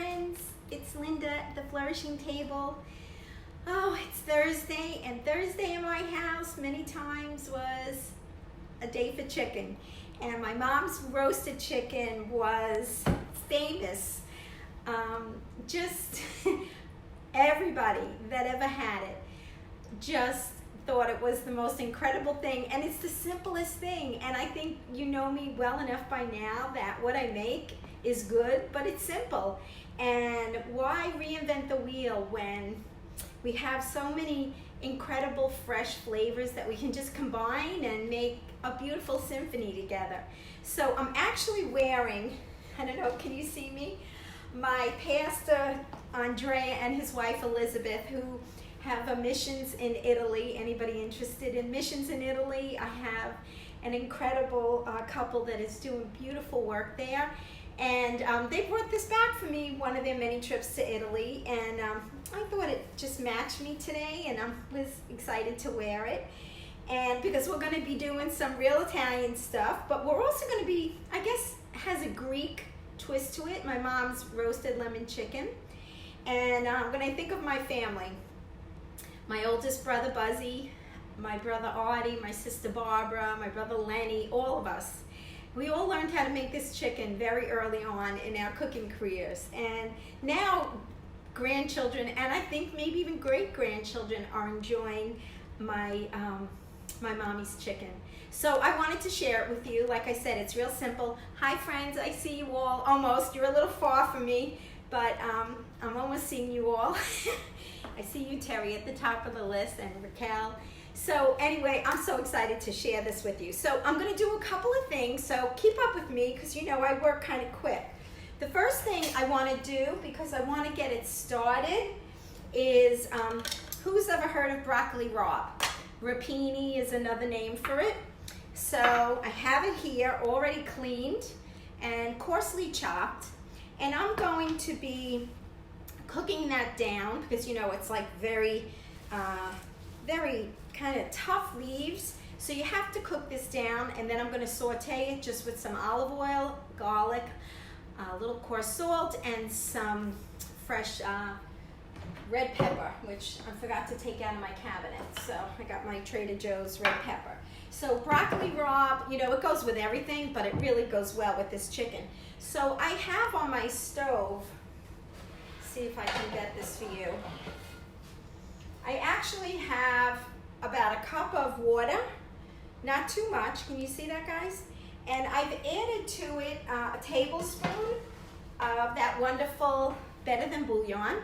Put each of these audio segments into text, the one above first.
friends, it's Linda at the Flourishing Table. Oh, it's Thursday, and Thursday in my house many times was a day for chicken. And my mom's roasted chicken was famous. Just everybody that ever had it just thought it was the most incredible thing, and it's the simplest thing. And I think you know me well enough by now that what I make is good, but it's simple. And why reinvent the wheel when we have so many incredible fresh flavors that we can just combine and make a beautiful symphony together? So I'm actually wearing, I don't know, can you see me? My pastor Andrea and his wife Elizabeth, who have a missions in Italy. Anybody interested in missions in Italy? I have an incredible couple that is doing beautiful work there. And they brought this back for me, one of their many trips to Italy. And I thought it just matched me today, and I was excited to wear it. And because we're going to be doing some real Italian stuff, but we're also going to be, I guess, has a Greek twist to it. My mom's roasted lemon chicken. And when I think of my family, my oldest brother Buzzy, my brother Artie, my sister Barbara, my brother Lenny, all of us, we all learned how to make this chicken very early on in our cooking careers. And now grandchildren, and I think maybe even great-grandchildren, are enjoying my my mommy's chicken. So I wanted to share it with you. Like I said, it's real simple. Hi friends, I see you all almost. You're a little far from me, but I'm almost seeing you all. I see you, Terry, at the top of the list, and Raquel. So anyway, I'm so excited to share this with you. So I'm going to do a couple of things, so keep up with me because you know I work kind of quick. The first thing I want to do, because I want to get it started, is who's ever heard of broccoli rabe? Rapini is another name for it. So I have it here already cleaned and coarsely chopped, and I'm going to be cooking that down because you know it's like very kind of tough leaves, so you have to cook this down. And then I'm going to saute it just with some olive oil, garlic, a little coarse salt, and some fresh red pepper, which I forgot to take out of my cabinet, so I got my Trader Joe's red pepper. So broccoli rabe, you know, it goes with everything, but it really goes well with this chicken. So I have on my stove, see if I can get this for you. I actually have about a cup of water, not too much. Can you see that, guys? And I've added to it a tablespoon of that wonderful Better Than Bouillon.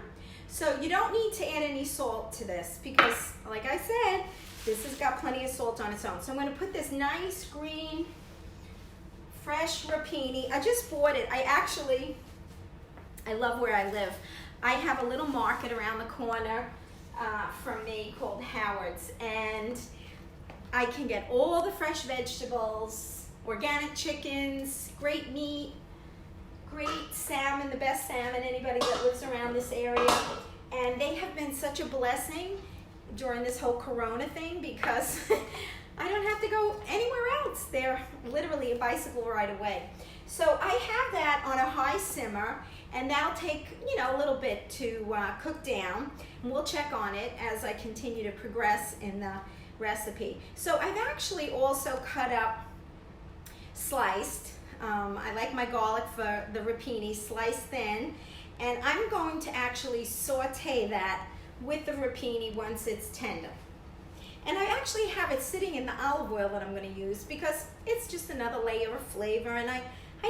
So you don't need to add any salt to this because, like I said, this has got plenty of salt on its own. So I'm going to put this nice green, fresh rapini. I just bought it. I love where I live. I have a little market around the corner from me called Howard's, and I can get all the fresh vegetables, organic chickens, great meat, great salmon, the best salmon, anybody that lives around this area. And they have been such a blessing during this whole Corona thing because I don't have to go anywhere else. They're literally a bicycle ride away. So I have that on a high simmer, and that'll take, you know, a little bit to cook down. And we'll check on it as I continue to progress in the recipe. So I've actually also cut up, sliced. I like my garlic for the rapini sliced thin, and I'm going to actually saute that with the rapini once it's tender. And I actually have it sitting in the olive oil that I'm going to use because it's just another layer of flavor, and I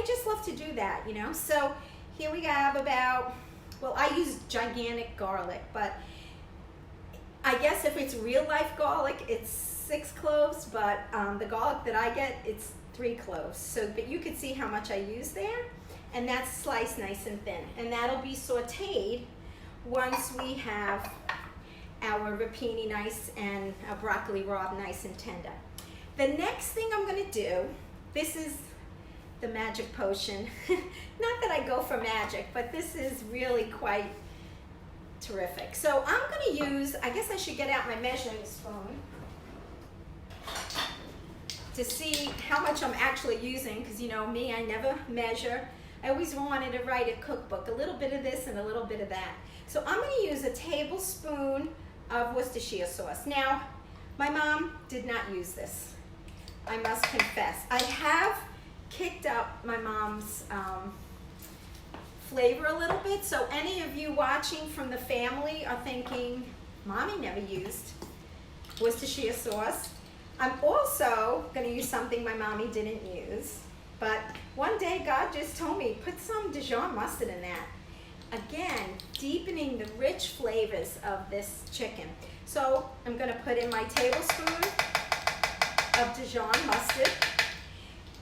just love to do that, you know. So here we have about, well, I use gigantic garlic, but I guess if it's real life garlic, it's 6 cloves, but the garlic that I get, it's 3 cloves. So, but you can see how much I use there, and that's sliced nice and thin. And that'll be sauteed once we have our rapini nice and our broccoli rabe nice and tender. The next thing I'm going to do, this is the magic potion. Not that I go for magic, but this is really quite terrific. So I'm going to use, I guess I should get out my measuring spoon to see how much I'm actually using, because you know me, I never measure. I always wanted to write a cookbook, a little bit of this and a little bit of that. So I'm going to use a tablespoon of Worcestershire sauce. Now, my mom did not use this, I must confess. I have kicked up my mom's flavor a little bit, so any of you watching from the family are thinking, Mommy never used Worcestershire sauce. I'm also going to use something my mommy didn't use, but one day God just told me, put some Dijon mustard in that. Again, deepening the rich flavors of this chicken. So I'm going to put in my tablespoon of Dijon mustard.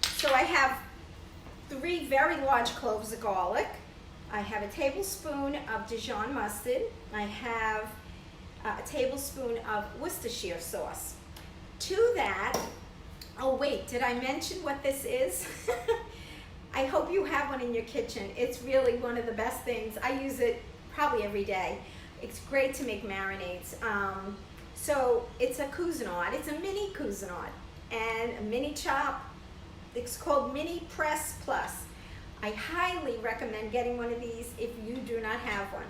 So I have 3 very large cloves of garlic. I have a tablespoon of Dijon mustard. I have a tablespoon of Worcestershire sauce. To that, oh wait, did I mention what this is? I hope you have one in your kitchen. It's really one of the best things. I use it probably every day. It's great to make marinades. So it's a Cousinot. It's a mini Cousinot and a mini chop. It's called Mini Press Plus. I highly recommend getting one of these if you do not have one.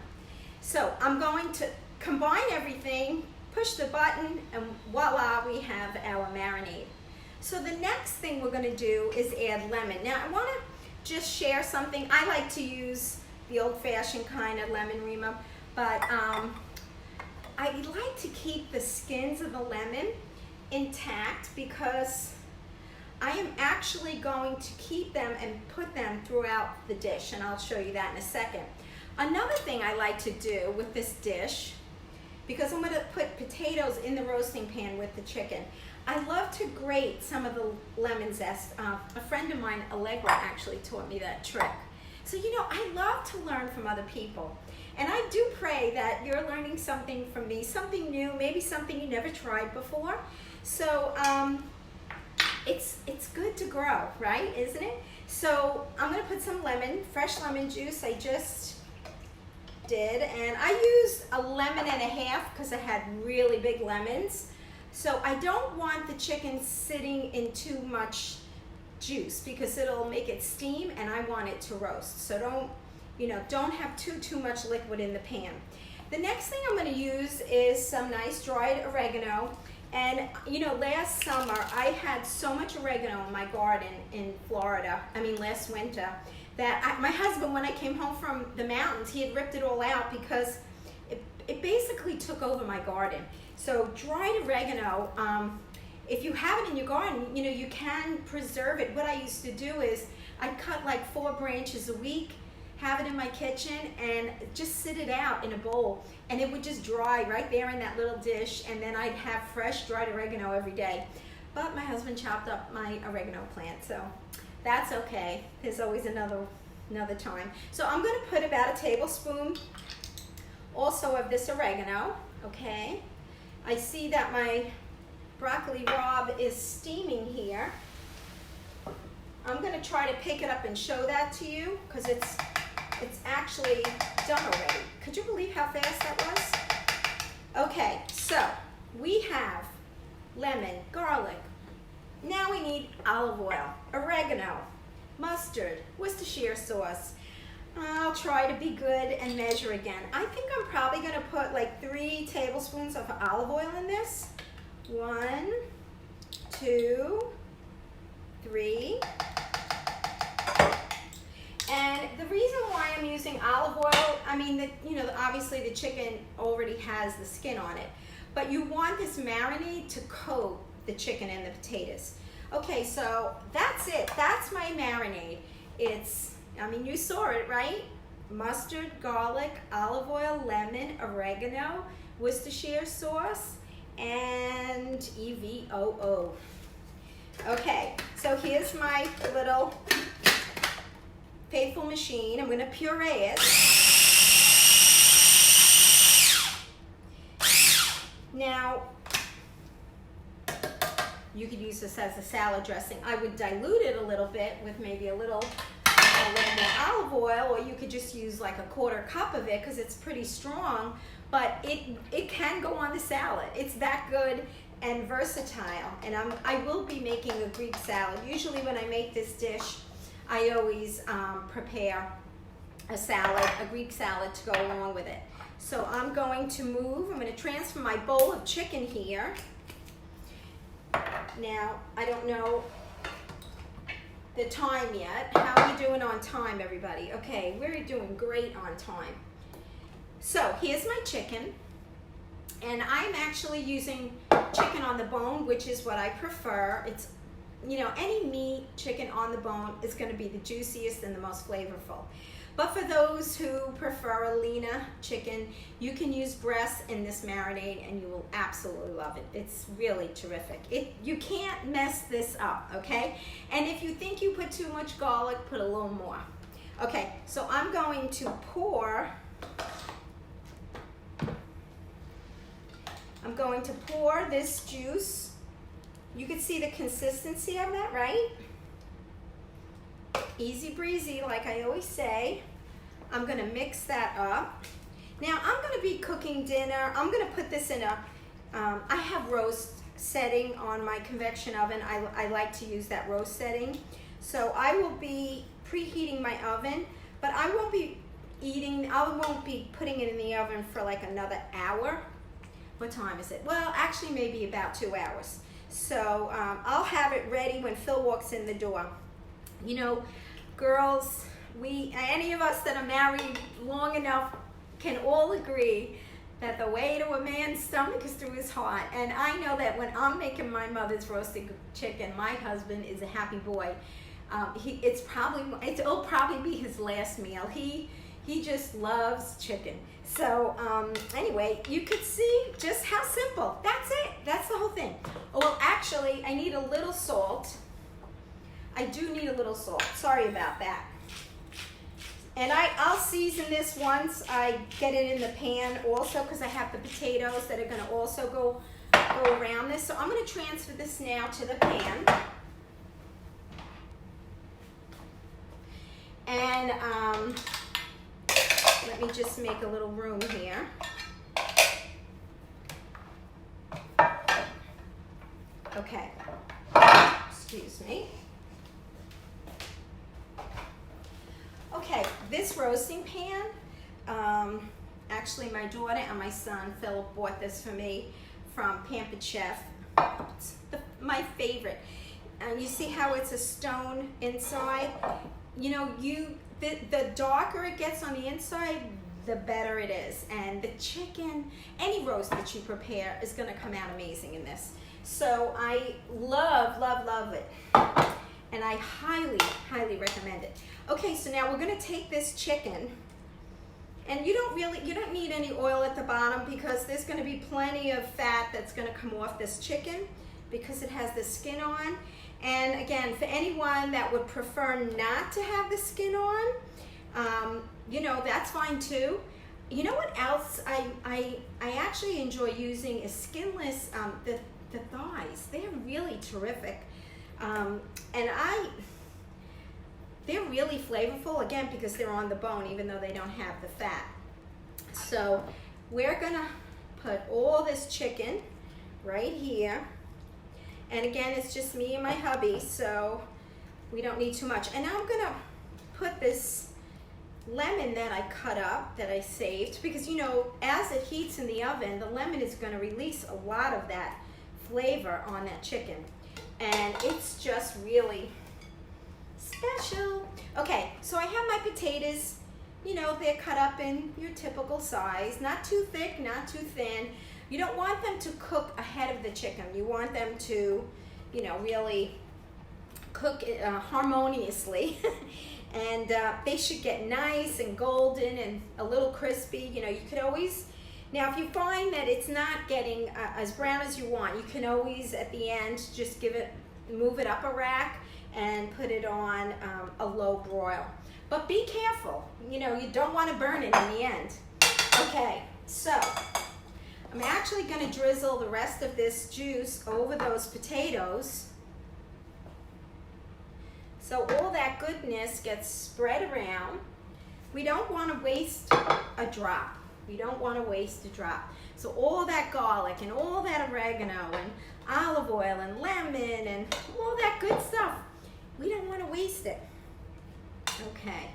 So I'm going to combine everything, push the button, and voila, we have our marinade. So the next thing we're going to do is add lemon. Now I want to just share something. I like to use the old-fashioned kind of lemon rima, but I like to keep the skins of the lemon intact because I am actually going to keep them and put them throughout the dish, and I'll show you that in a second. Another thing I like to do with this dish, because I'm going to put potatoes in the roasting pan with the chicken, I love to grate some of the lemon zest. A friend of mine, Allegra, actually taught me that trick. So, you know, I love to learn from other people. And I do pray that you're learning something from me, something new, maybe something you never tried before. So, it's good to grow, right? Isn't it? So, I'm going to put some lemon, fresh lemon juice. I just did. And I used a lemon and a half because I had really big lemons. So I don't want the chicken sitting in too much juice because it'll make it steam and I want it to roast. So don't have too much liquid in the pan. The next thing I'm going to use is some nice dried oregano. And you know, last summer I had so much oregano in my garden in Florida, last winter, that my husband, when I came home from the mountains, he had ripped it all out because it basically took over my garden. So dried oregano, if you have it in your garden, you know, you can preserve it. What I used to do is I'd cut like 4 branches a week, have it in my kitchen, and just sit it out in a bowl. And it would just dry right there in that little dish, and then I'd have fresh dried oregano every day. But my husband chopped up my oregano plant, so that's okay. There's always another time. So I'm going to put about a tablespoon also of this oregano, okay? I see that my broccoli rabe is steaming here. I'm going to try to pick it up and show that to you because it's actually done already. Could you believe how fast that was? Okay, so we have lemon, garlic. Now we need olive oil, oregano, mustard, Worcestershire sauce. I'll try to be good and measure again. I think I'm probably going to put like 3 tablespoons of olive oil in this. 1, 2, 3. And the reason why I'm using olive oil, obviously the chicken already has the skin on it, but you want this marinade to coat the chicken and the potatoes. Okay, so that's it. That's my marinade. You saw it, right? Mustard, garlic, olive oil, lemon, oregano, Worcestershire sauce, and EVOO. Okay, so here's my little faithful machine. I'm going to puree it. Now, you could use this as a salad dressing. I would dilute it a little bit with maybe a little more olive oil, or you could just use like a 1/4 cup of it because it's pretty strong, but it can go on the salad. It's that good and versatile. And I will be making a Greek salad. Usually when I make this dish, I always prepare a salad, a Greek salad to go along with it. So I'm going to transfer my bowl of chicken here. Now, I don't know the time yet. How are you doing on time, everybody? Okay, we're doing great on time. So here's my chicken, and I'm actually using chicken on the bone, which is what I prefer. It's, you know, any meat, chicken on the bone is going to be the juiciest and the most flavorful. But for those who prefer a leaner chicken, you can use breast in this marinade and you will absolutely love it. It's really terrific. You can't mess this up, okay? And if you think you put too much garlic, put a little more. Okay, so I'm going to pour this juice. You can see the consistency of that, right? Easy breezy, like I always say. I'm gonna mix that up. Now I'm gonna be cooking dinner. I'm gonna put this in a, I have roast setting on my convection oven. I like to use that roast setting. So I will be preheating my oven, but I won't be putting it in the oven for like another hour. What time is it? Well, actually maybe about 2 hours. So I'll have it ready when Phil walks in the door. You know, girls, any of us that are married long enough can all agree that the way to a man's stomach is through his heart. And I know that when I'm making my mother's roasted chicken, my husband is a happy boy. It'll probably be his last meal. He just loves chicken. So anyway, you could see just how simple. That's it. That's the whole thing. Oh, well, actually, I need a little salt. I do need a little salt. Sorry about that. And I'll season this once I get it in the pan also, because I have the potatoes that are going to also go around this. So I'm going to transfer this now to the pan. And let me just make a little room here. Okay. Excuse me. Okay, this roasting pan, actually my daughter and my son, Philip, bought this for me from Pampered Chef. It's my favorite. And you see how it's a stone inside? You know, the darker it gets on the inside, the better it is. And the chicken, any roast that you prepare is gonna come out amazing in this. So I love, love, love it. And I highly, highly recommend it. Okay, so now we're gonna take this chicken, and you don't need any oil at the bottom, because there's gonna be plenty of fat that's gonna come off this chicken because it has the skin on. And again, for anyone that would prefer not to have the skin on, you know, that's fine too. You know what else I actually enjoy using is skinless, the thighs. They're really terrific. And they're really flavorful, again, because they're on the bone, even though they don't have the fat. So we're gonna put all this chicken right here. And again, it's just me and my hubby, so we don't need too much. And now I'm gonna put this lemon that I cut up, that I saved, because you know, as it heats in the oven, the lemon is gonna release a lot of that flavor on that chicken. And it's just really special. Okay, so I have my potatoes, you know, they're cut up in your typical size, not too thick, not too thin. You don't want them to cook ahead of the chicken. You want them to, you know, really cook it, harmoniously. And they should get nice and golden and a little crispy. You know, you could always, now if you find that it's not getting as brown as you want, you can always at the end just move it up a rack and put it on a low broil. But be careful, you know, you don't want to burn it in the end. Okay, so I'm actually going to drizzle the rest of this juice over those potatoes, so all that goodness gets spread around. We don't want to waste a drop. We don't want to waste a drop. So all that garlic and all that oregano and olive oil and lemon and all that good stuff, we don't want to waste it. Okay.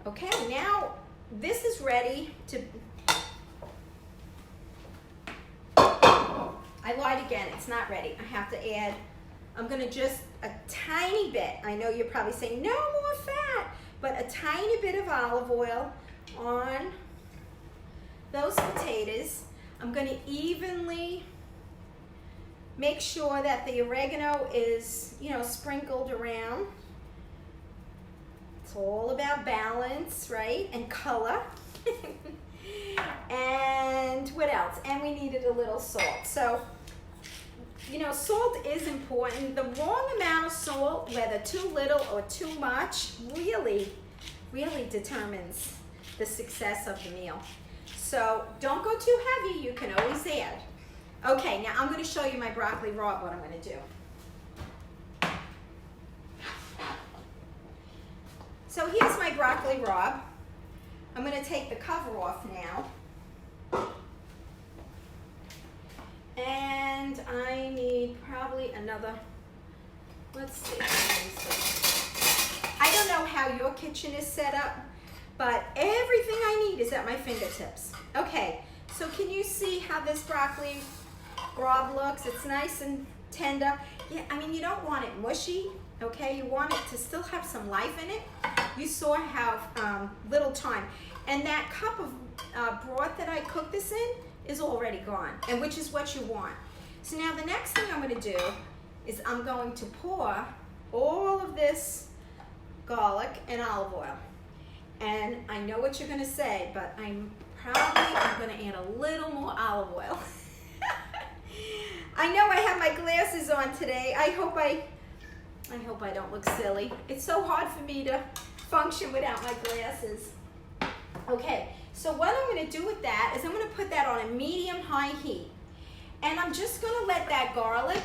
Okay, now this is ready to, I lied again, it's not ready. I have to add, I'm gonna just a tiny bit. I know you're probably saying, no more fat, but a tiny bit of olive oil on those potatoes. I'm gonna evenly make sure that the oregano is, you know, sprinkled around. It's all about balance, right? And color. And what else? And we needed a little salt. So, you know, salt is important. The wrong amount of salt, whether too little or too much, really determines the success of the meal. So don't go too heavy, you can always add. Okay, now I'm gonna show you my broccoli rabe, what I'm gonna do. So here's my broccoli rabe. I'm gonna take the cover off now. And I need probably another, let's see. I don't know how your kitchen is set up, but everything I need is at my fingertips. Okay, so can you see how this broccoli rabe looks? It's nice and tender. Yeah, I mean, you don't want it mushy, okay? You want it to still have some life in it. You saw how little time. And that cup of broth that I cooked this in is already gone, and which is what you want. So now the next thing I'm gonna do is I'm going to pour all of this garlic and olive oil. And I know what you're gonna say, but I'm gonna add a little more olive oil. I know I have my glasses on today. I hope I don't look silly. It's so hard for me to function without my glasses. Okay, so what I'm gonna do with that is I'm gonna put that on a medium-high heat. And I'm just gonna let that garlic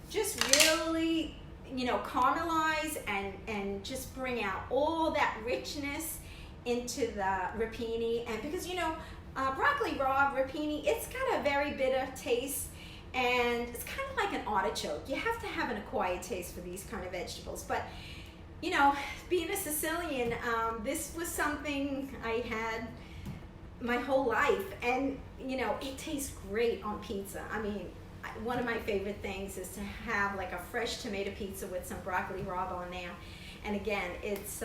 just really, you know, caramelize and just bring out all that richness into the rapini. And because, you know, broccoli rabe, rapini, it's got a very bitter taste, and it's kind of like an artichoke. You have to have an acquired taste for these kind of vegetables. But, you know, being a Sicilian, this was something I had my whole life, and, you know, it tastes great on pizza. I mean, one of my favorite things is to have like a fresh tomato pizza with some broccoli rabe on there. And again, it's,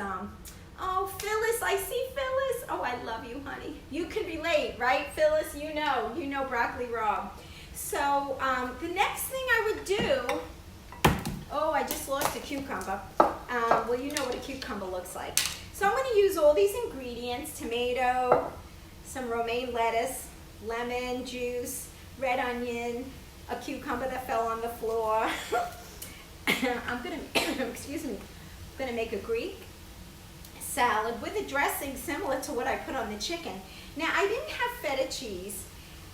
oh, Phyllis, I see Phyllis. Oh, I love you, honey. You can relate, right, Phyllis? You know broccoli rabe. So the next thing I would do, oh, I just lost a cucumber. Well, you know what a cucumber looks like. So I'm gonna use all these ingredients: tomato, some romaine lettuce, lemon juice, red onion, a cucumber that fell on the floor. I'm gonna, excuse me, I'm gonna make a Greek salad with a dressing similar to what I put on the chicken. Now, I didn't have feta cheese,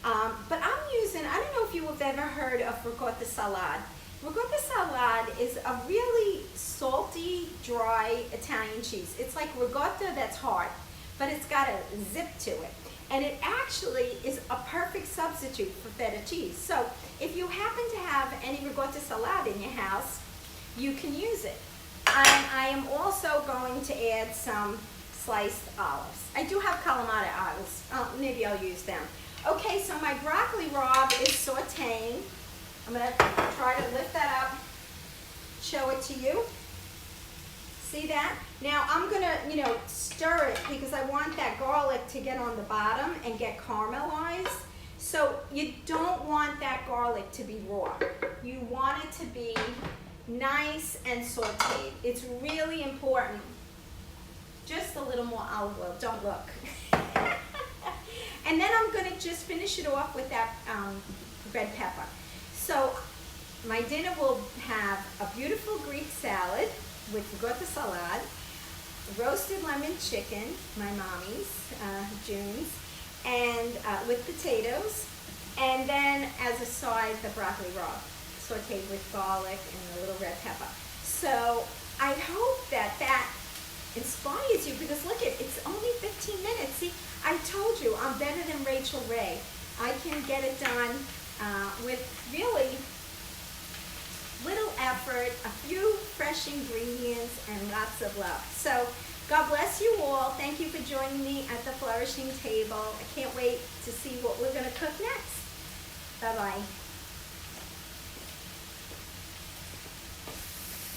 but I'm using, I don't know if you have ever heard of ricotta salad. Ricotta salad is a really salty, dry Italian cheese. It's like ricotta that's hard, but it's got a zip to it. And it actually is a perfect substitute for feta cheese. So if you happen to have any ricotta salad in your house, you can use it. And I am also going to add some sliced olives. I do have Kalamata olives. Maybe I'll use them. Okay, so my broccoli rabe is sauteing. I'm gonna try to lift that up, show it to you. See that? Now I'm gonna, you know, stir it because I want that garlic to get on the bottom and get caramelized. So you don't want that garlic to be raw. You want it to be nice and sauteed. It's really important. Just a little more olive oil, don't look. And then I'm gonna just finish it off with that red pepper. So my dinner will have a beautiful Greek salad with ricotta salad, roasted lemon chicken, my mommy's, June's, and with potatoes, and then as a side, the broccoli rabe, sauteed with garlic and a little red pepper. So I hope that that inspires you, because look, it's only 15 minutes. See, I told you I'm better than Rachel Ray. I can get it done with really little effort, a few fresh ingredients, and lots of love. So God bless you all. Thank you for joining me at the Flourishing Table. I can't wait to see what we're going to cook next. Bye-bye.